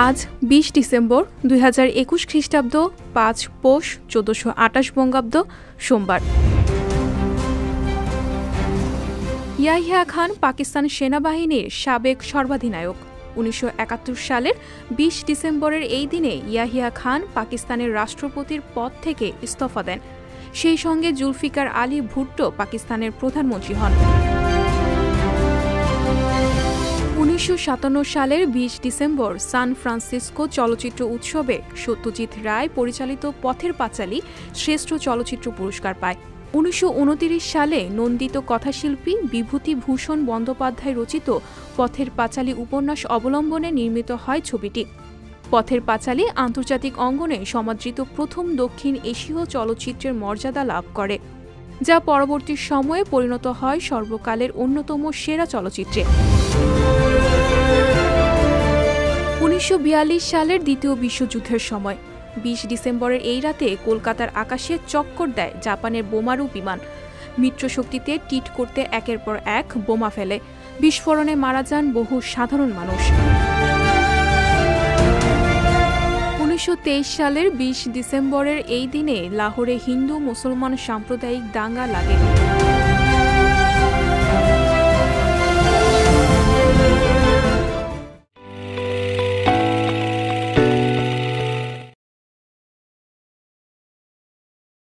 আজ ২০ ডিসেম্বর ২০২১ খ্রিস্টাব্দ ৫ পৌষ ১৪২৮ বঙ্গাব্দ সোমবার। ইয়াহিয়া খান পাকিস্তান সেনাবাহিনীর সাবেক সর্বাধিনায়ক। ১৯৭১ সালের ২০ ডিসেম্বরের এই দিনে ইয়াহিয়া খান পাকিস্তানের রাষ্ট্রপতির পদ থেকে ইস্তফা দেন। সেই সঙ্গে জুলফিকার আলী ভুট্টো পাকিস্তানের প্রধানমন্ত্রী হন। ১৯৫৭ সালের ২০ ডিসেম্বর সান ফ্রান্সিসকো চলচ্চিত্র উৎসবে সত্যজিৎ রায় পরিচালিত পথের পাঁচালী শ্রেষ্ঠ চলচ্চিত্র পুরস্কার পায়। ১৯২৯ সালে নন্দিত কথাশিল্পী বিভূতিভূষণ বন্দ্যোপাধ্যায় রচিত পথের পাঁচালী উপন্যাস অবলম্বনে নির্মিত হয় ছবিটি। পথের পাঁচালী আন্তর্জাতিক অঙ্গনে সমাদৃত প্রথম দক্ষিণ এশীয় চলচ্চিত্রের মর্যাদা লাভ করে, যা পরবর্তী সময়ে পরিণত হয় সর্বকালের অন্যতম সেরা চলচ্চিত্রে। ১৯৪২ সালের দ্বিতীয় বিশ্বযুদ্ধের সময় ২০ ডিসেম্বরের এই রাতে কলকাতার আকাশে চক্কর দেয় জাপানের বোমারু বিমান। মিত্রশক্তিতে টিট করতে একের পর এক বোমা ফেলে। বিস্ফোরণে মারা যান বহু সাধারণ মানুষ। ১৯২৩ সালের ২০ ডিসেম্বরের এই দিনে লাহোরে হিন্দু মুসলমান সাম্প্রদায়িক দাঙ্গা লাগে।